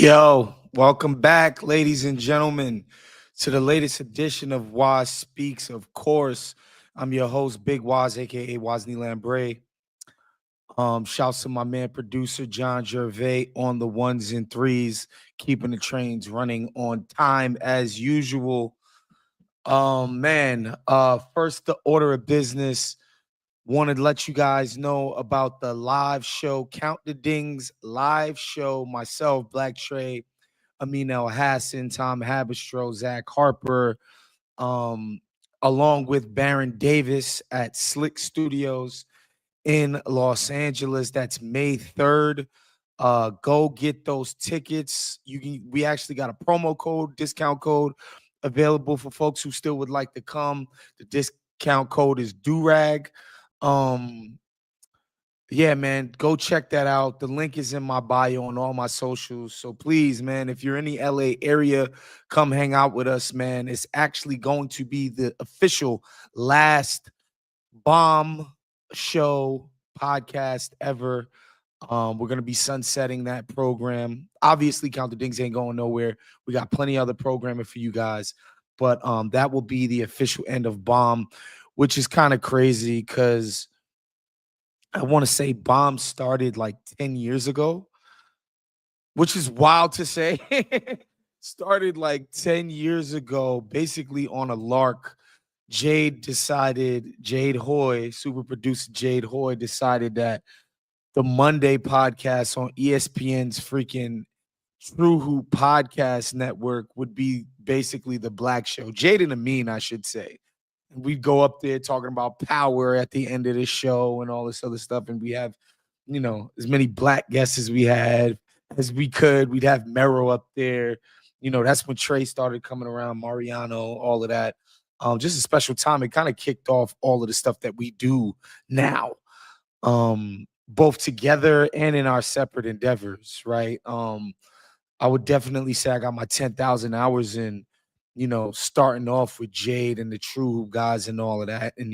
Yo, welcome back, ladies and gentlemen, to the latest edition of Wos Speaks. Of course, I'm your host, Big Wos AKA Wosny Lambre. Shouts to my man producer John Gervais on the ones and threes, keeping the trains running on time as usual. First the order of business. Wanted to let you guys know about the live show, Count the Dings live show. Myself, Black Trey, Amin El Hassan, Tom Habistro, Zach Harper, um, along with Baron Davis at Slick Studios in Los Angeles. That's May 3rd. Go get those tickets. We actually got a promo code, discount code available for folks who still would like to come. The discount code is Durag. Um, yeah, man, go check that out. The link is in my bio on all my socials. So please, man, if you're in the LA area, come hang out with us, man. It's actually going to be the official last bomb show podcast ever. We're gonna be sunsetting that program. Obviously, Count the Dings ain't going nowhere. We got plenty of other programming for you guys, but that will be the official end of Bomb, which is kind of crazy because I want to say Bomb started like 10 years ago, which is wild to say. Started like 10 years ago, basically on a lark. Jade Hoy, super producer Jade Hoy, decided that the Monday podcast on ESPN's freaking True Hoop podcast network would be basically the black show. Jade and Amin, I should say. And we'd go up there talking about power at the end of the show and all this other stuff. And we have, as many black guests as we had as we could. We'd have Mero up there. That's when Trey started coming around, Mariano, all of that. Just a special time. It kind of kicked off all of the stuff that we do now. Both together and in our separate endeavors, right? I would definitely say I got my 10,000 hours in, starting off with Jade and the True guys and all of that. And,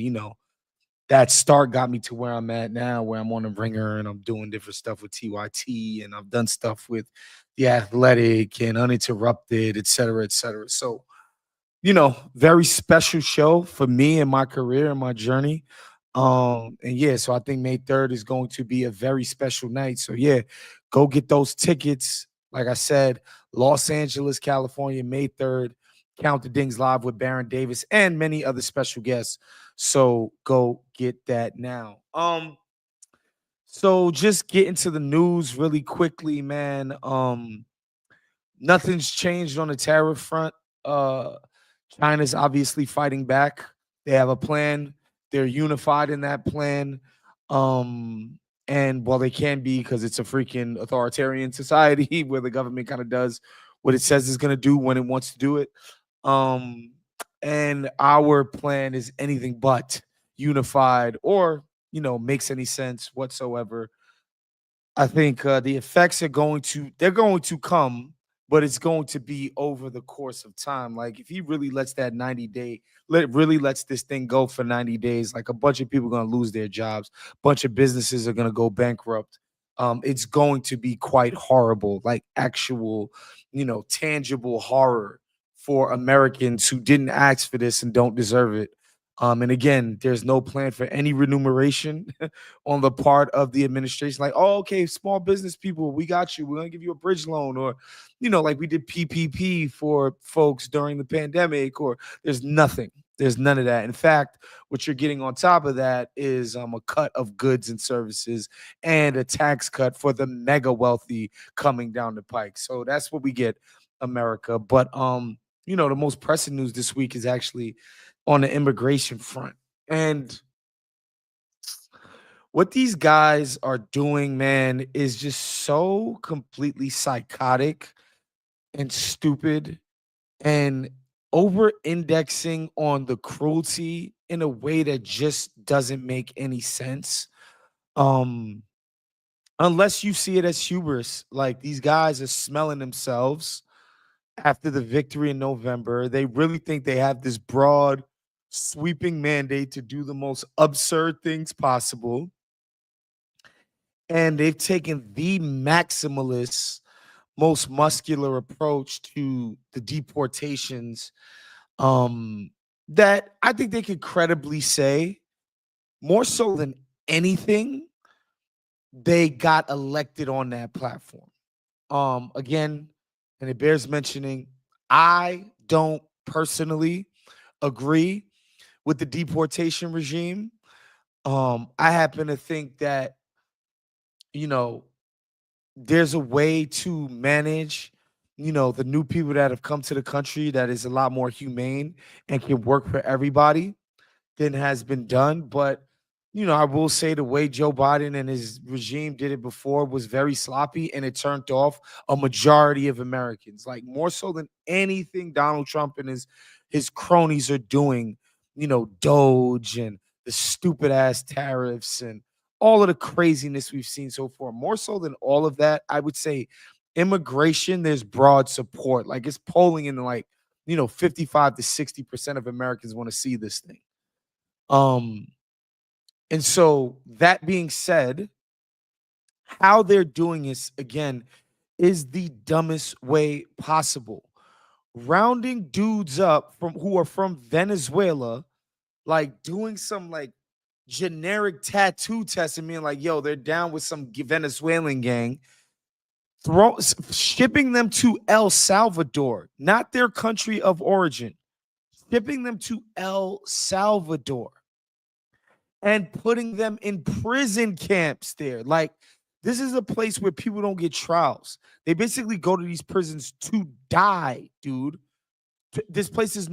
that start got me to where I'm at now, where I'm on the ringer and I'm doing different stuff with TYT and I've done stuff with The Athletic and Uninterrupted, et cetera, et cetera. So, very special show for me and my career and my journey. And yeah, so I think May 3rd is going to be a very special night. So yeah, go get those tickets. Like I said, Los Angeles, California, May 3rd. Count the Dings live with Baron Davis and many other special guests. So go get that now. So just get into the news really quickly, man. Nothing's changed on the tariff front. China's obviously fighting back. They have a plan. They're unified in that plan. And well, they can be because it's a freaking authoritarian society where the government kind of does what it says it's going to do when it wants to do it. Um, and our plan is anything but unified or, makes any sense whatsoever. I think the effects they're going to come, but it's going to be over the course of time. Like if he really lets that 90-day, really lets this thing go for 90 days, like a bunch of people are going to lose their jobs, a bunch of businesses are going to go bankrupt. It's going to be quite horrible, like actual, tangible horror for Americans who didn't ask for this and don't deserve it. And again, there's no plan for any remuneration on the part of the administration. Like, oh, okay, small business people, we got you. We're going to give you a bridge loan or, like we did PPP for folks during the pandemic, or there's nothing. There's none of that. In fact, what you're getting on top of that is a cut of goods and services and a tax cut for the mega wealthy coming down the pike. So that's what we get, America. But, the most pressing news this week is actually on the immigration front. And what these guys are doing, man, is just so completely psychotic and stupid and over indexing on the cruelty in a way that just doesn't make any sense. Um, unless you see it as hubris, like these guys are smelling themselves after the victory in November. They really think they have this broad, sweeping mandate to do the most absurd things possible. And they've taken the maximalist, most muscular approach to the deportations, um, that I think they could credibly say, more so than anything, they got elected on that platform. Again, and it bears mentioning, I don't personally agree with the deportation regime. I happen to think that, you know, there's a way to manage, the new people that have come to the country that is a lot more humane and can work for everybody than has been done. But, I will say the way Joe Biden and his regime did it before was very sloppy, and it turned off a majority of Americans, like more so than anything Donald Trump and his cronies are doing, Doge and the stupid ass tariffs and all of the craziness we've seen so far. More so than all of that, I would say immigration, there's broad support. Like it's polling in like, 55 to 60% of Americans want to see this thing. Um, and so that being said, how they're doing this again is the dumbest way possible. Rounding dudes up from who are from Venezuela, like doing some like generic tattoo testing, being like, yo, they're down with some Venezuelan gang, shipping them to El Salvador, not their country of origin, shipping them to El Salvador and putting them in prison camps there. Like, this is a place where people don't get trials. They basically go to these prisons to die, dude. This place is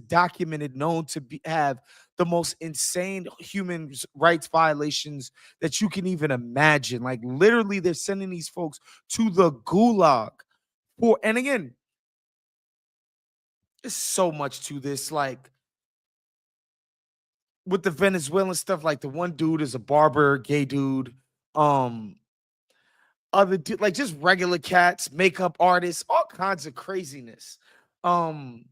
documented, known to have the most insane human rights violations that you can even imagine. Like, literally, they're sending these folks to the gulag for, and again, there's so much to this. Like, with the Venezuelan stuff, like the one dude is a barber, gay dude. Um, like just regular cats, makeup artists, all kinds of craziness. Um,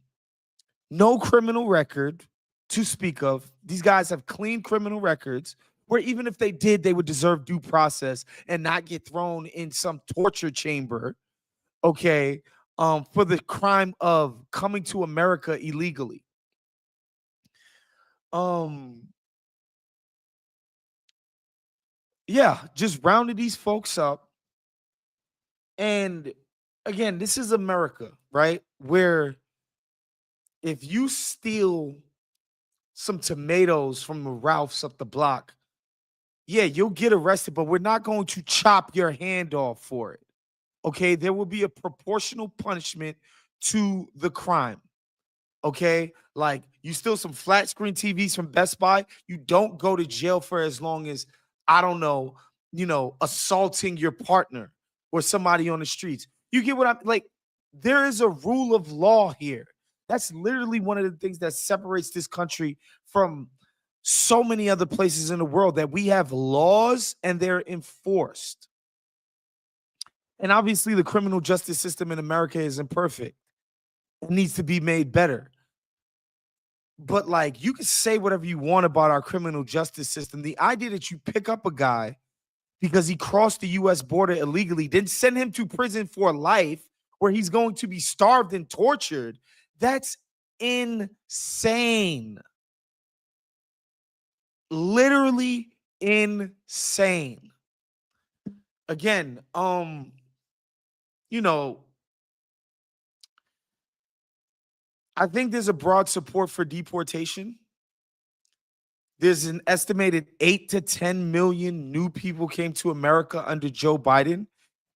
no criminal record to speak of. These guys have clean criminal records where even if they did, they would deserve due process and not get thrown in some torture chamber. Okay. For the crime of coming to America illegally. Um, yeah, just rounded these folks up. And again, this is America, right? Where if you steal some tomatoes from the Ralphs up the block, yeah, you'll get arrested, but we're not going to chop your hand off for it. Okay, there will be a proportional punishment to the crime. Okay, like you steal some flat screen TVs from Best Buy, you don't go to jail for as long as, I don't know, assaulting your partner or somebody on the streets. You get what I'm like? There is a rule of law here. That's literally one of the things that separates this country from so many other places in the world, that we have laws and they're enforced. And obviously, the criminal justice system in America is imperfect. It needs to be made better. But like, you can say whatever you want about our criminal justice system. The idea that you pick up a guy because he crossed the US border illegally, then send him to prison for life where he's going to be starved and tortured, that's insane. Literally insane. Again, I think there's a broad support for deportation. There's an estimated 8 to 10 million new people came to America under Joe Biden.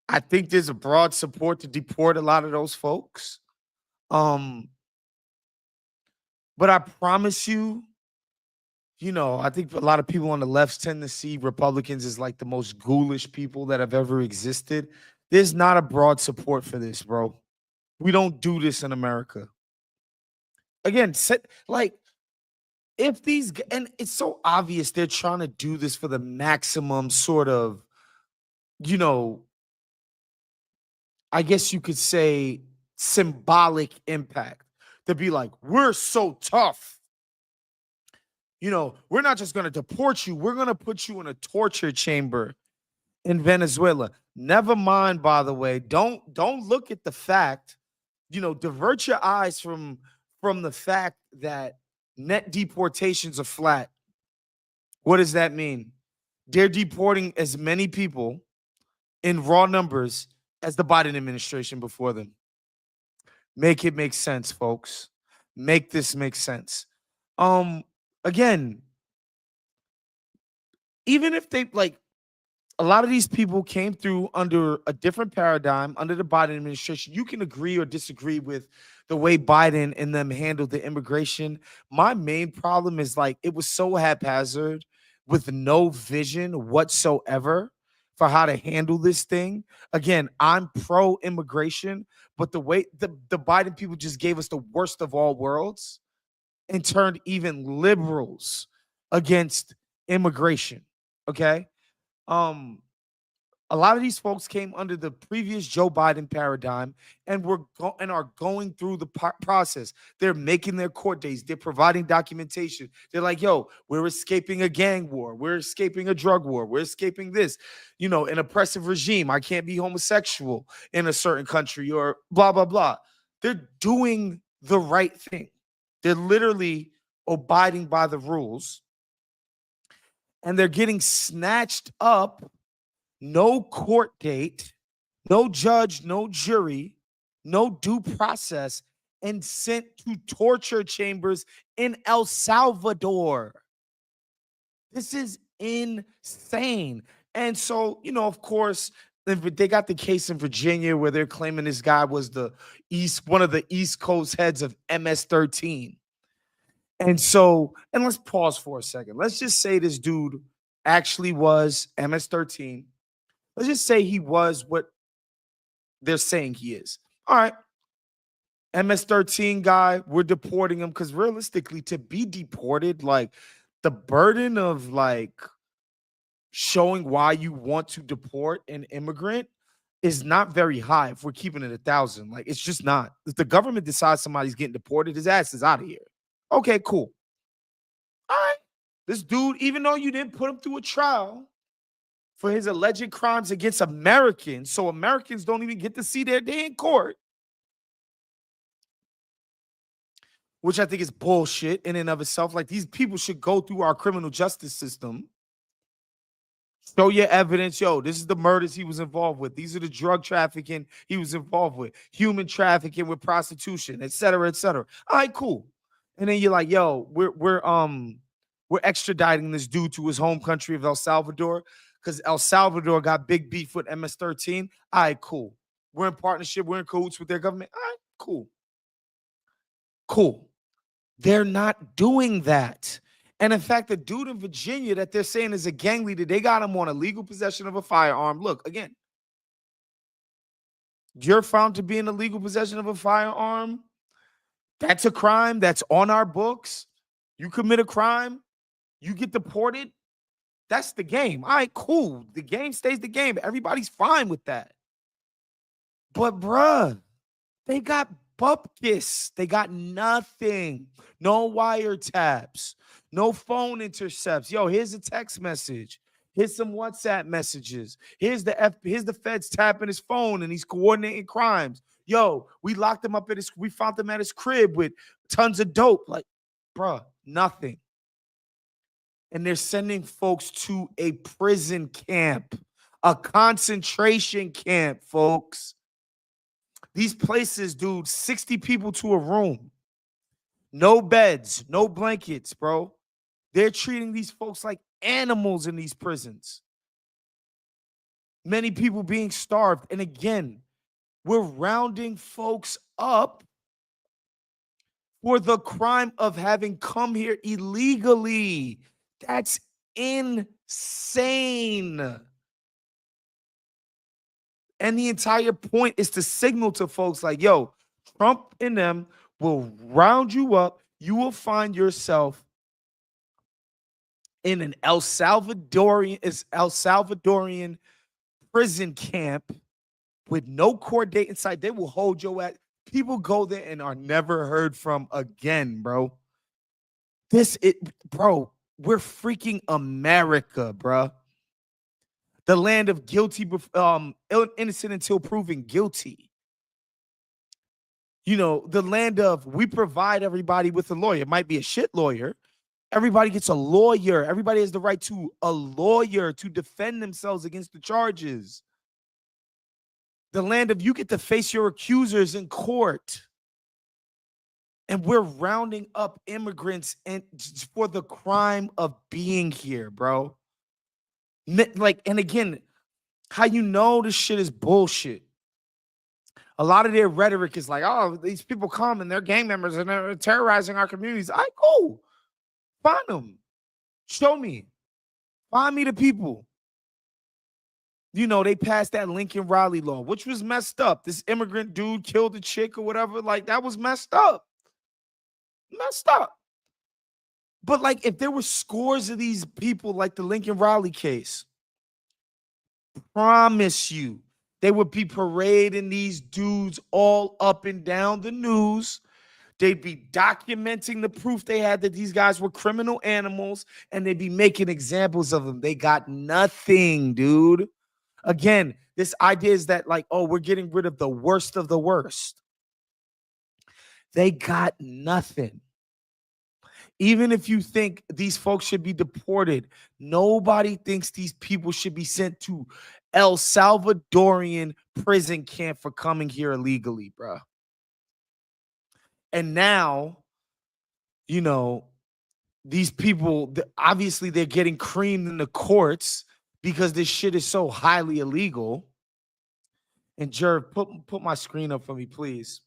I think there's a broad support to deport a lot of those folks. But I promise you, I think a lot of people on the left tend to see Republicans as like the most ghoulish people that have ever existed. There's not a broad support for this, bro. We don't do this in America. Again, like, if these, and it's so obvious they're trying to do this for the maximum sort of, I guess you could say symbolic impact. To be like, we're so tough. We're not just going to deport you, we're going to put you in a torture chamber in Venezuela. Never mind, by the way. Don't look at the fact, divert your eyes from the fact that net deportations are flat. What does that mean? They're deporting as many people in raw numbers as the Biden administration before them. Make it make sense, folks. Make this make sense. Again, even if they like a lot of these people came through under a different paradigm under the Biden administration. You can agree or disagree with the way Biden and them handled the immigration. My main problem is like it was so haphazard with no vision whatsoever for how to handle this thing. Again, I'm pro immigration, but the way the Biden people just gave us the worst of all worlds and turned even liberals against immigration. Okay. Um, a lot of these folks came under the previous Joe Biden paradigm and and are going through the process. They're making their court dates. They're providing documentation. They're like, "Yo, we're escaping a gang war. We're escaping a drug war. We're escaping this, an oppressive regime. I can't be homosexual in a certain country or blah blah blah." They're doing the right thing. They're literally abiding by the rules, and they're getting snatched up. No court date, no judge, no jury, no due process, and sent to torture chambers in El Salvador. This is insane. And so, of course, they got the case in Virginia where they're claiming this guy was one of the East Coast heads of MS-13. And so, and let's pause for a second. Let's just say this dude actually was MS-13. Let's just say he was what they're saying he is. All right. MS-13 guy, we're deporting him because realistically, to be deported, like the burden of like showing why you want to deport an immigrant is not very high if we're keeping it 1,000. Like it's just not. If the government decides somebody's getting deported, his ass is out of here. Okay, cool. All right. This dude, even though you didn't put him through a trial for his alleged crimes against Americans, so Americans don't even get to see their day in court, which I think is bullshit in and of itself. Like these people should go through our criminal justice system, show your evidence. Yo, this is the murders he was involved with. These are the drug trafficking he was involved with, human trafficking with prostitution, et cetera, et cetera. All right, cool. And then you're like, yo, we're extraditing this dude to his home country of El Salvador because El Salvador got big beef with MS-13. All right, cool. We're in partnership. We're in cahoots with their government. All right, cool. Cool. They're not doing that. And in fact, the dude in Virginia that they're saying is a gang leader, they got him on illegal possession of a firearm. Look, again, you're found to be in illegal possession of a firearm. That's a crime that's on our books. You commit a crime, you get deported. That's the game. All right, cool. The game stays the game. Everybody's fine with that. But bruh, they got bupkis. They got nothing. No wiretaps. No phone intercepts. Yo, here's a text message. Here's some WhatsApp messages. Here's the feds tapping his phone and he's coordinating crimes. Yo, we locked him up we found him at his crib with tons of dope. Like, bruh, nothing. And they're sending folks to a prison camp, a concentration camp, folks. These places, dude, 60 people to a room. No beds, no blankets, bro. They're treating these folks like animals in these prisons. Many people being starved. And again, we're rounding folks up for the crime of having come here illegally. That's insane. And the entire point is to signal to folks like, yo, Trump and them will round you up. You will find yourself in an El Salvadorian prison camp with no court date inside. They will hold your ass. People go there and are never heard from again, bro. Bro, we're freaking America, bro. The land of innocent until proven guilty. The land of we provide everybody with a lawyer. It might be a shit lawyer. Everybody gets a lawyer. Everybody has the right to a lawyer to defend themselves against the charges. The land of you get to face your accusers in court. And we're rounding up immigrants and for the crime of being here, bro. And again, how you know this shit is bullshit. A lot of their rhetoric is like, oh, these people come and they're gang members and they're terrorizing our communities. I go. Find them. Show me. Find me the people. They passed that Lincoln Riley law, which was messed up. This immigrant dude killed a chick or whatever. Like, that was messed up. Messed up. But, like, if there were scores of these people like the Lincoln Riley case, promise you, they would be parading these dudes all up and down the news. They'd be documenting the proof they had that these guys were criminal animals, and they'd be making examples of them. They got nothing, dude. Again, this idea is that, like, oh, we're getting rid of the worst of the worst. They got nothing. Even if you think these folks should be deported, nobody thinks these people should be sent to El Salvadorian prison camp for coming here illegally, bro. And now, these people, obviously they're getting creamed in the courts because this shit is so highly illegal. And Jerv, put my screen up for me, please.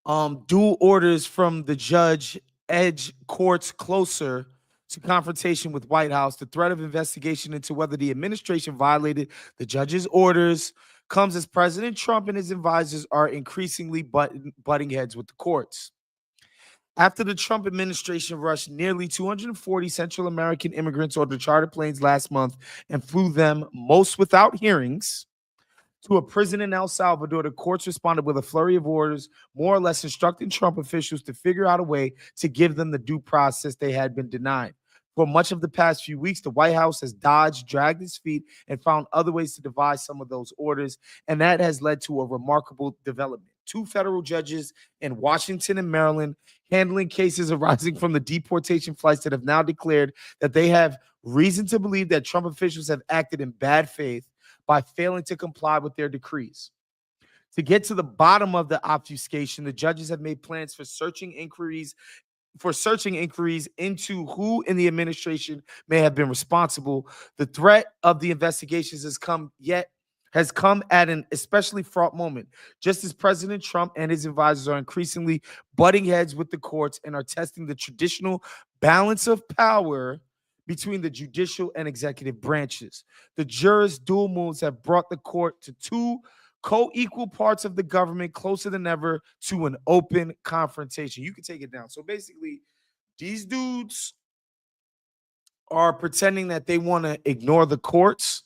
Dual orders from the judge edge courts closer to confrontation with White House. The threat of investigation into whether the administration violated the judge's orders comes as President Trump and his advisors are increasingly butting heads with the courts. After the Trump administration rushed nearly 240 Central American immigrants onto charter planes last month and flew them, most without hearings, to a prison in El Salvador, the courts responded with a flurry of orders, more or less instructing Trump officials to figure out a way to give them the due process they had been denied. For much of the past few weeks, the White House has dodged, dragged its feet, and found other ways to devise some of those orders, and that has led to a remarkable development. 2 federal judges in Washington and Maryland handling cases arising from the deportation flights that have now declared that they have reason to believe that Trump officials have acted in bad faith by failing to comply with their decrees. To get to the bottom of the obfuscation, the judges have made plans for searching inquiries into who in the administration may have been responsible. The threat of the investigations has come at an especially fraught moment, just as President Trump and his advisors are increasingly butting heads with the courts and are testing the traditional balance of power between the judicial and executive branches. The jurors' dual moves have brought the court to 2 co-equal parts of the government closer than ever to an open confrontation. You can take it down. So basically, these dudes are pretending that they want to ignore the courts.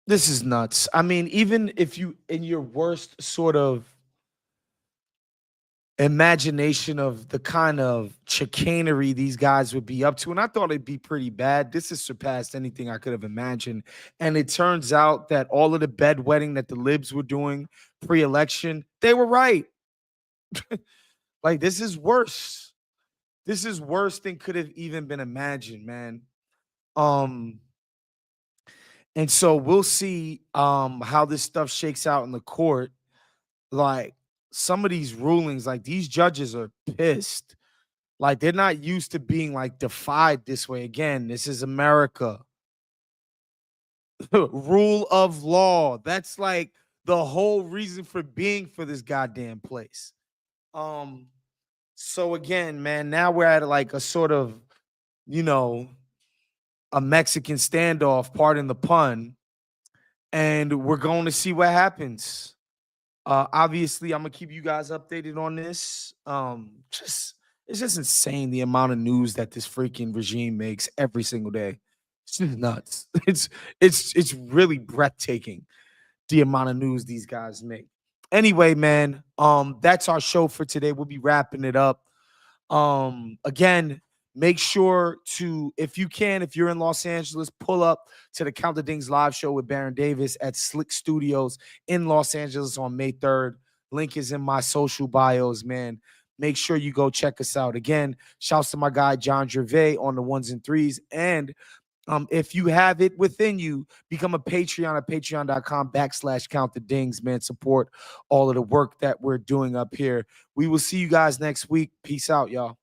This is nuts. I mean, even if you, in your worst sort of imagination of the kind of chicanery these guys would be up to, and I thought it'd be pretty bad. This has surpassed anything I could have imagined. And it turns out that all of the bedwetting that the Libs were doing pre-election, they were right. Like, this is worse. This is worse than could have even been imagined, man. And so we'll see how this stuff shakes out in the court. Like, some of these rulings, like, these judges are pissed. Like, they're not used to being, like, defied this way. Again, this is America. Rule of law. That's, like, the whole reason for being for this goddamn place. So, again, man, now we're at, like, a sort of, a Mexican standoff, pardon the pun, and we're going to see what happens. Obviously, I'm gonna keep you guys updated on this. It's just insane the amount of news that this freaking regime makes every single day. It's just nuts. It's really breathtaking the amount of news these guys make. Anyway, man, that's our show for today. We'll be wrapping it up. Again, make sure to, if you can, if you're in Los Angeles, pull up to the Count the Dings live show with Baron Davis at Slick Studios in Los Angeles on May 3rd. Link is in my social bios, man. Make sure you go check us out. Again, shouts to my guy John Gervais on the ones and threes. And if you have it within you, become a Patreon at patreon.com/count the dings, man. Support all of the work that we're doing up here. We will see you guys next week. Peace out, y'all.